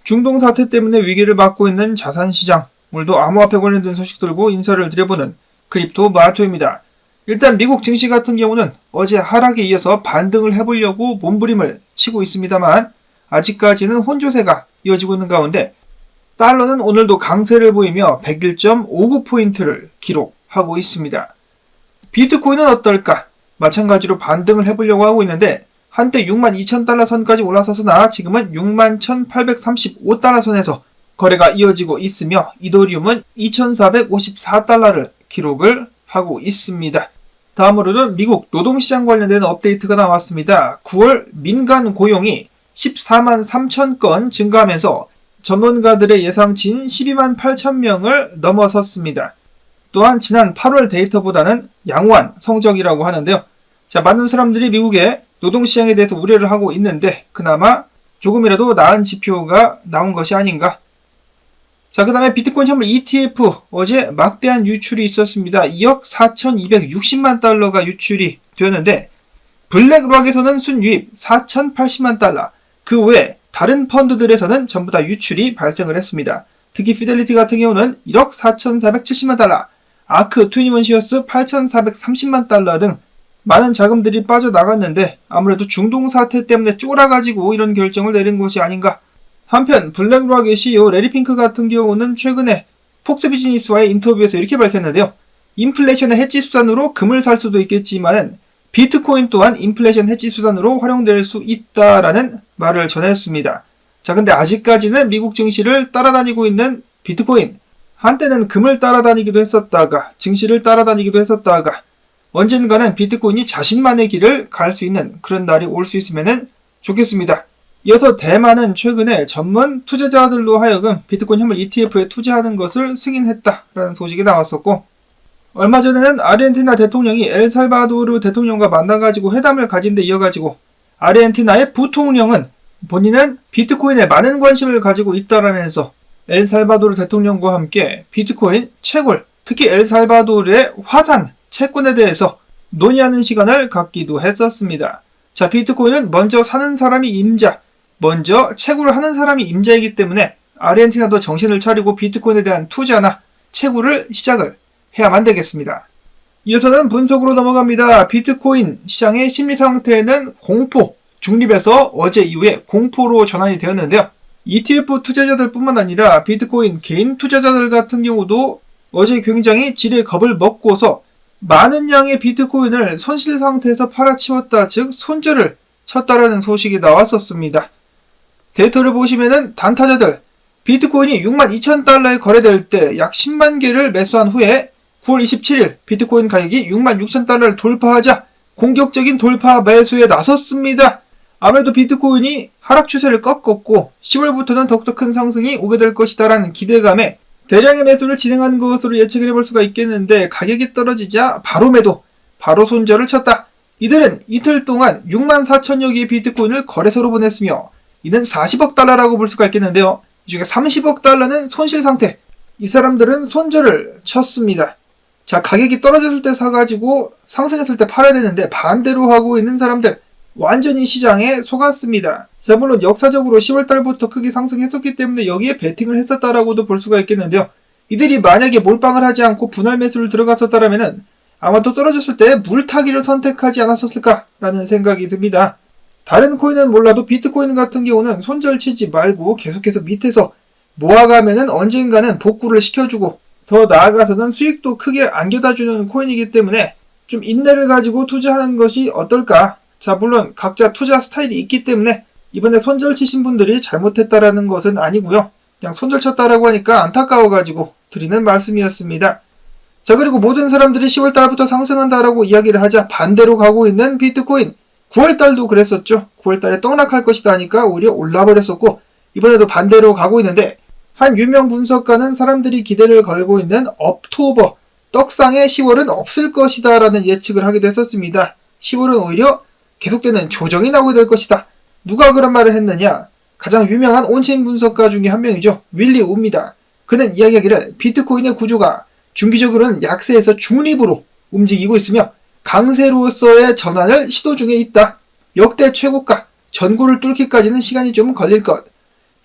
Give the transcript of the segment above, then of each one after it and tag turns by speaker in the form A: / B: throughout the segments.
A: 중동 사태 때문에 위기를 맞고 있는 자산시장, 오늘도 암호화폐 관련된 소식 들고 인사를 드려보는 크립토 마토입니다. 일단 미국 증시 같은 경우는 어제 하락에 이어서 반등을 해보려고 몸부림을 치고 있습니다만 아직까지는 혼조세가 이어지고 있는 가운데 달러는 오늘도 강세를 보이며 101.59포인트를 기록하고 있습니다. 비트코인은 어떨까? 마찬가지로 반등을 해보려고 하고 있는데 한때 62,000달러 선까지 올라섰으나 지금은 61,835달러 선에서 거래가 이어지고 있으며 이더리움은 2,454달러를 기록을 하고 있습니다. 다음으로는 미국 노동시장 관련된 업데이트가 나왔습니다. 9월 민간 고용이 14만 3천 건 증가하면서 전문가들의 예상치인 12만 8천 명을 넘어섰습니다. 또한 지난 8월 데이터보다는 양호한 성적이라고 하는데요. 많은 사람들이 미국의 노동시장에 대해서 우려를 하고 있는데 그나마 조금이라도 나은 지표가 나온 것이 아닌가. 그 다음에 비트코인 현물 ETF 어제 막대한 유출이 있었습니다. 2억 4,260만 달러가 유출이 되었는데 블랙락에서는 순유입 4,080만 달러, 그 외 다른 펀드들에서는 전부 다 유출이 발생을 했습니다. 특히 피델리티 같은 경우는 1억 4,470만 달러, 아크, 투니먼시어스 8,430만 달러 등 많은 자금들이 빠져나갔는데 아무래도 중동 사태 때문에 쫄아가지고 이런 결정을 내린 것이 아닌가. 한편 블랙락의 CEO 레리 핑크 같은 경우는 최근에 폭스 비즈니스와의 인터뷰에서 이렇게 밝혔는데요. 인플레이션의 해지 수단으로 금을 살 수도 있겠지만 비트코인 또한 인플레이션 해지 수단으로 활용될 수 있다라는 말을 전했습니다. 근데 아직까지는 미국 증시를 따라다니고 있는 비트코인, 한때는 금을 따라다니기도 했었다가 증시를 따라다니기도 했었다가 언젠가는 비트코인이 자신만의 길을 갈 수 있는 그런 날이 올 수 있으면 좋겠습니다. 이어서 대만은 최근에 전문 투자자들로 하여금 비트코인 현물 ETF에 투자하는 것을 승인했다라는 소식이 나왔었고, 얼마 전에는 아르헨티나 대통령이 엘살바도르 대통령과 만나가지고 회담을 가진 데 이어가지고 아르헨티나의 부통령은 본인은 비트코인에 많은 관심을 가지고 있다라면서 엘살바도르 대통령과 함께 비트코인 채굴, 특히 엘살바도르의 화산 채권에 대해서 논의하는 시간을 갖기도 했었습니다. 비트코인은 먼저 사는 사람이 임자, 먼저 채굴을 하는 사람이 임자이기 때문에 아르헨티나도 정신을 차리고 비트코인에 대한 투자나 채굴을 시작을 해야만 되겠습니다. 이어서는 분석으로 넘어갑니다. 비트코인 시장의 심리 상태는 공포, 중립에서 어제 이후에 공포로 전환이 되었는데요. ETF 투자자들 뿐만 아니라 비트코인 개인 투자자들 같은 경우도 어제 굉장히 지레 겁을 먹고서 많은 양의 비트코인을 손실 상태에서 팔아치웠다, 즉 손절을 쳤다라는 소식이 나왔었습니다. 데이터를 보시면은 단타자들 비트코인이 62,000달러에 거래될 때 약 10만 개를 매수한 후에 9월 27일 비트코인 가격이 66,000달러를 돌파하자 공격적인 돌파 매수에 나섰습니다. 아무래도 비트코인이 하락 추세를 꺾었고 10월부터는 더욱더 큰 상승이 오게 될 것이다라는 기대감에 대량의 매수를 진행한 것으로 예측을 해볼 수가 있겠는데 가격이 떨어지자 바로 매도, 바로 손절을 쳤다. 이들은 이틀 동안 64,000여 개의 비트코인을 거래소로 보냈으며 이는 40억 달러라고 볼 수가 있겠는데요. 이 중에 30억 달러는 손실 상태. 이 사람들은 손절을 쳤습니다. 가격이 떨어졌을 때 사가지고 상승했을 때 팔아야 되는데 반대로 하고 있는 사람들 완전히 시장에 속았습니다. 물론 역사적으로 10월달부터 크게 상승했었기 때문에 여기에 베팅을 했었다라고도 볼 수가 있겠는데요. 이들이 만약에 몰빵을 하지 않고 분할 매수를 들어갔었다라면은 아마도 떨어졌을 때 물타기를 선택하지 않았었을까라는 생각이 듭니다. 다른 코인은 몰라도 비트코인 같은 경우는 손절 치지 말고 계속해서 밑에서 모아가면은 언젠가는 복구를 시켜주고 더 나아가서는 수익도 크게 안겨다주는 코인이기 때문에 좀 인내를 가지고 투자하는 것이 어떨까. 물론 각자 투자 스타일이 있기 때문에 이번에 손절 치신 분들이 잘못했다라는 것은 아니고요. 그냥 손절 쳤다라고 하니까 안타까워가지고 드리는 말씀이었습니다. 그리고 모든 사람들이 10월달부터 상승한다라고 이야기를 하자 반대로 가고 있는 비트코인. 9월달도 그랬었죠. 9월달에 떡락할 것이다 하니까 오히려 올라버렸었고 이번에도 반대로 가고 있는데 한 유명 분석가는 사람들이 기대를 걸고 있는 업토버, 떡상의 10월은 없을 것이다 라는 예측을 하기도 했었습니다. 10월은 오히려 계속되는 조정이 나오게 될 것이다. 누가 그런 말을 했느냐? 가장 유명한 온체인 분석가 중에 한 명이죠. 윌리 우입니다. 그는 이야기하기를 비트코인의 구조가 중기적으로는 약세에서 중립으로 움직이고 있으며 강세로서의 전환을 시도 중에 있다. 역대 최고가, 전고를 뚫기까지는 시간이 좀 걸릴 것.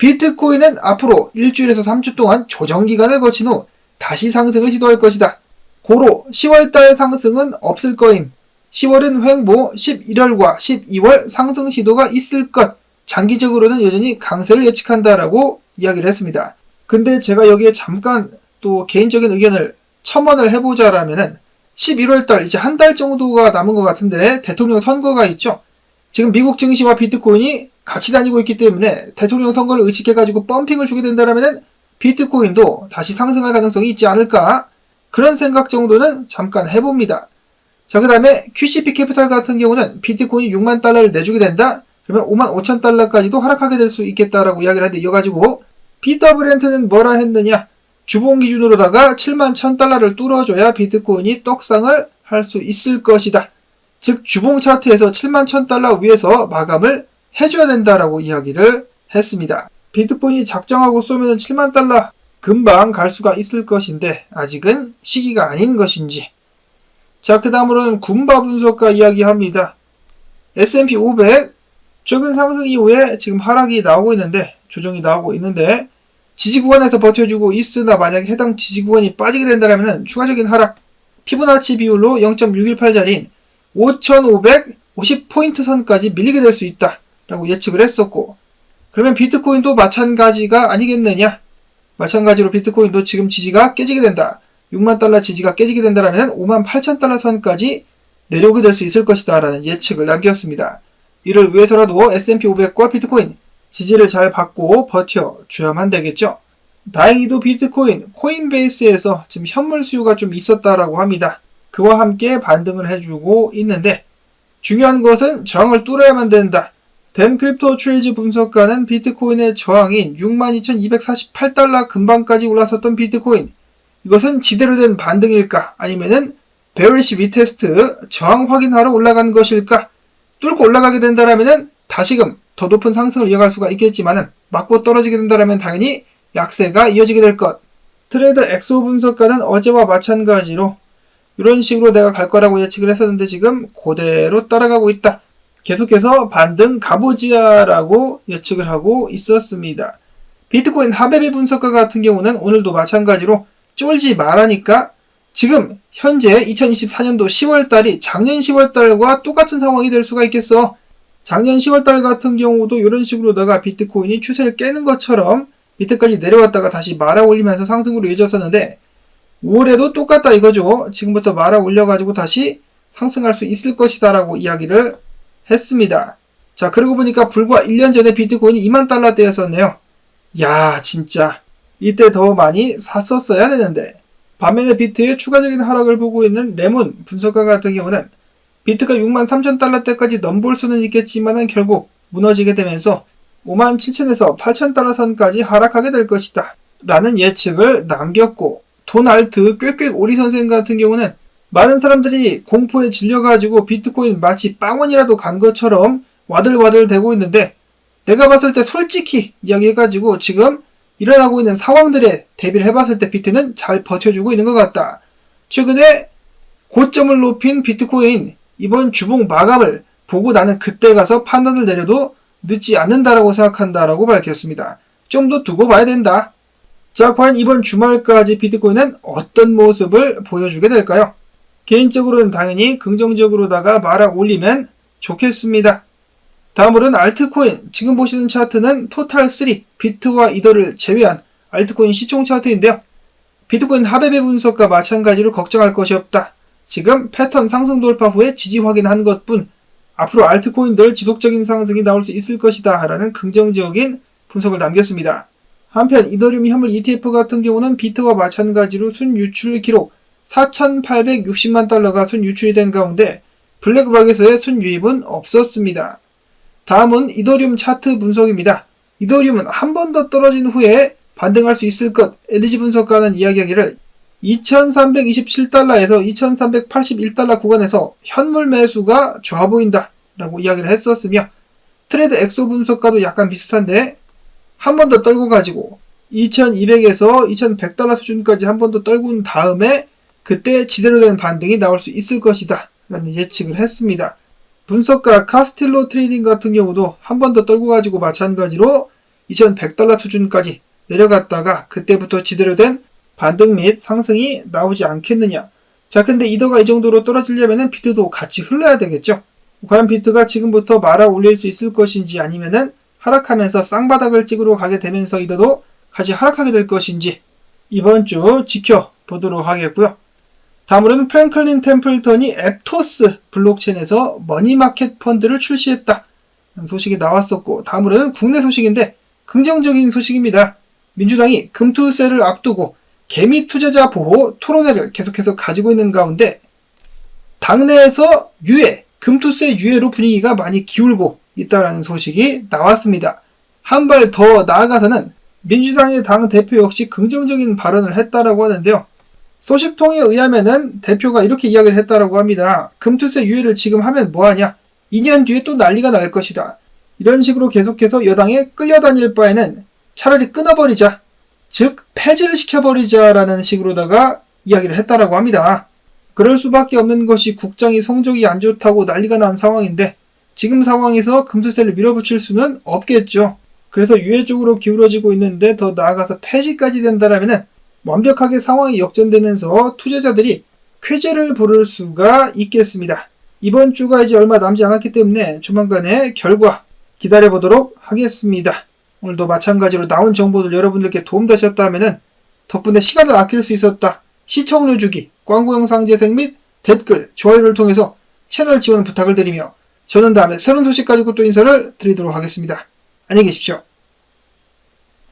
A: 비트코인은 앞으로 일주일에서 3주 동안 조정기간을 거친 후 다시 상승을 시도할 것이다. 고로 10월달 상승은 없을 거임. 10월은 횡보, 11월과 12월 상승 시도가 있을 것. 장기적으로는 여전히 강세를 예측한다라고 이야기를 했습니다. 근데 제가 여기에 잠깐 또 개인적인 의견을 첨언을 해보자라면은 11월달 이제 한 달 정도가 남은 것 같은데 대통령 선거가 있죠. 지금 미국 증시와 비트코인이 같이 다니고 있기 때문에 대통령 선거를 의식해가지고 펌핑을 주게 된다라면은 비트코인도 다시 상승할 가능성이 있지 않을까? 그런 생각 정도는 잠깐 해봅니다. 자, 그 다음에 QCP 캐피탈 같은 경우는 비트코인이 6만 달러를 내주게 된다? 그러면 5만 5천 달러까지도 하락하게 될 수 있겠다라고 이야기를 하는데 이어가지고 BW렌트는 뭐라 했느냐? 주봉 기준으로다가 7만 1천 달러를 뚫어줘야 비트코인이 떡상을 할 수 있을 것이다. 즉 주봉 차트에서 7만 1천 달러 위에서 마감을 해줘야 된다라고 이야기를 했습니다. 비트코인이 작정하고 쏘면 7만 달러 금방 갈 수가 있을 것인데 아직은 시기가 아닌 것인지. 자, 그 다음으로는 군바 분석가 이야기합니다. S&P 500 최근 상승 이후에 지금 하락이 나오고 있는데 조정이 나오고 있는데 지지 구간에서 버텨주고 있으나 만약에 해당 지지 구간이 빠지게 된다면 추가적인 하락 피보나치 비율로 0.618짜리인 5,550포인트 선까지 밀리게 될 수 있다 라고 예측을 했었고, 그러면 비트코인도 마찬가지가 아니겠느냐. 마찬가지로 비트코인도 지금 지지가 깨지게 된다. 6만 달러 지지가 깨지게 된다면 5만 8천 달러 선까지 내려오게 될 수 있을 것이다 라는 예측을 남겼습니다. 이를 위해서라도 S&P 500과 비트코인 지지를 잘 받고 버텨줘야만 되겠죠. 다행히도 비트코인 코인베이스에서 지금 현물 수요가 좀 있었다라고 합니다. 그와 함께 반등을 해주고 있는데 중요한 것은 저항을 뚫어야만 된다. 댄 크립토 트레이즈 분석가는 비트코인의 저항인 62,248달러 근방까지 올라섰던 비트코인, 이것은 지대로 된 반등일까 아니면은 베어리시 리테스트 저항 확인하러 올라간 것일까? 뚫고 올라가게 된다라면은 다시금 더 높은 상승을 이어갈 수가 있겠지만은 맞고 떨어지게 된다라면 당연히 약세가 이어지게 될 것. 트레이더 엑소 분석가는 어제와 마찬가지로 이런 식으로 내가 갈 거라고 예측을 했었는데 지금 그대로 따라가고 있다. 계속해서 반등 가보지야라고 예측을 하고 있었습니다. 비트코인 하베비 분석가 같은 경우는 오늘도 마찬가지로 쫄지 말라니까 지금 현재 2024년도 10월달이 작년 10월달과 똑같은 상황이 될 수가 있겠어. 작년 10월달 같은 경우도 이런 식으로다가 비트코인이 추세를 깨는 것처럼 밑에까지 내려왔다가 다시 말아 올리면서 상승으로 이어졌었는데 올해도 똑같다 이거죠. 지금부터 말아 올려가지고 다시 상승할 수 있을 것이다 라고 이야기를 했습니다. 자, 그러고 보니까 불과 1년 전에 비트코인이 2만 달러대였었네요. 야, 진짜 이때 더 많이 샀었어야 되는데. 반면에 비트의 추가적인 하락을 보고 있는 레몬 분석가 같은 경우는 비트가 6만 3천 달러대까지 넘볼 수는 있겠지만 결국 무너지게 되면서 5만 7천에서 8천 달러 선까지 하락하게 될 것이다 라는 예측을 남겼고, 도날드 꽥꽥 오리 선생 같은 경우는 많은 사람들이 공포에 질려가지고 비트코인 마치 빵원이라도 간 것처럼 와들와들 대고 있는데 내가 봤을 때 솔직히 이야기해가지고 지금 일어나고 있는 상황들에 대비를 해봤을 때 비트는 잘 버텨주고 있는 것 같다. 최근에 고점을 높인 비트코인 이번 주봉 마감을 보고 나는 그때 가서 판단을 내려도 늦지 않는다라고 생각한다라고 밝혔습니다. 좀 더 두고 봐야 된다. 자, 과연 이번 주말까지 비트코인은 어떤 모습을 보여주게 될까요? 개인적으로는 당연히 긍정적으로다가 말아 올리면 좋겠습니다. 다음으로는 알트코인. 지금 보시는 차트는 토탈3 비트와 이더를 제외한 알트코인 시총 차트인데요. 비트코인 하베베 분석과 마찬가지로 걱정할 것이 없다. 지금 패턴 상승 돌파 후에 지지 확인한 것뿐 앞으로 알트코인들 지속적인 상승이 나올 수 있을 것이다 라는 긍정적인 분석을 남겼습니다. 한편 이더리움 현물 ETF 같은 경우는 비트와 마찬가지로 순유출 기록 4,860만 달러가 순유출이 된 가운데 블랙박에서의 순유입은 없었습니다. 다음은 이더리움 차트 분석입니다. 이더리움은 한 번 더 떨어진 후에 반등할 수 있을 것, LG 분석가는 이야기하기를 2,327달러에서 2,381달러 구간에서 현물 매수가 좋아 보인다 라고 이야기를 했었으며, 트레이드 엑소 분석가도 약간 비슷한데 한 번 더 떨고 가지고 2,200에서 2,100달러 수준까지 한 번 더 떨군 다음에 그때 지대로 된 반등이 나올 수 있을 것이다 라는 예측을 했습니다. 분석가 카스틸로 트레이딩 같은 경우도 한 번 더 떨고 가지고 마찬가지로 $2,100 수준까지 내려갔다가 그때부터 지대로 된 반등 및 상승이 나오지 않겠느냐. 자, 근데 이더가 이 정도로 떨어지려면은 비트도 같이 흘러야 되겠죠. 과연 비트가 지금부터 말아 올릴 수 있을 것인지 아니면은 하락하면서 쌍바닥을 찍으러 가게 되면서 이더도 같이 하락하게 될 것인지 이번 주 지켜보도록 하겠고요. 다음으로는 프랭클린 템플턴이 앱토스 블록체인에서 머니마켓 펀드를 출시했다 소식이 나왔었고, 다음으로는 국내 소식인데 긍정적인 소식입니다. 민주당이 금투세를 앞두고 개미 투자자 보호 토론회를 계속해서 가지고 있는 가운데 당내에서 금투세 유예로 분위기가 많이 기울고 있다는 소식이 나왔습니다. 한 발 더 나아가서는 민주당의 당 대표 역시 긍정적인 발언을 했다라고 하는데요. 소식통에 의하면은 대표가 이렇게 이야기를 했다라고 합니다. 금투세 유예를 지금 하면 뭐하냐? 2년 뒤에 또 난리가 날 것이다. 이런 식으로 계속해서 여당에 끌려다닐 바에는 차라리 끊어버리자. 즉 폐지를 시켜버리자라는 식으로다가 이야기를 했다라고 합니다. 그럴 수밖에 없는 것이 국장이 성적이 안 좋다고 난리가 난 상황인데 지금 상황에서 금투세를 밀어붙일 수는 없겠죠. 그래서 유예 쪽으로 기울어지고 있는데 더 나아가서 폐지까지 된다라면은 완벽하게 상황이 역전되면서 투자자들이 쾌재를 부를 수가 있겠습니다. 이번 주가 이제 얼마 남지 않았기 때문에 조만간의 결과 기다려보도록 하겠습니다. 오늘도 마찬가지로 나온 정보들 여러분들께 도움되셨다면 덕분에 시간을 아낄 수 있었다. 시청료 주기, 광고 영상 재생 및 댓글, 좋아요를 통해서 채널 지원 부탁을 드리며 저는 다음에 새로운 소식 가지고 또 인사를 드리도록 하겠습니다. 안녕히 계십시오.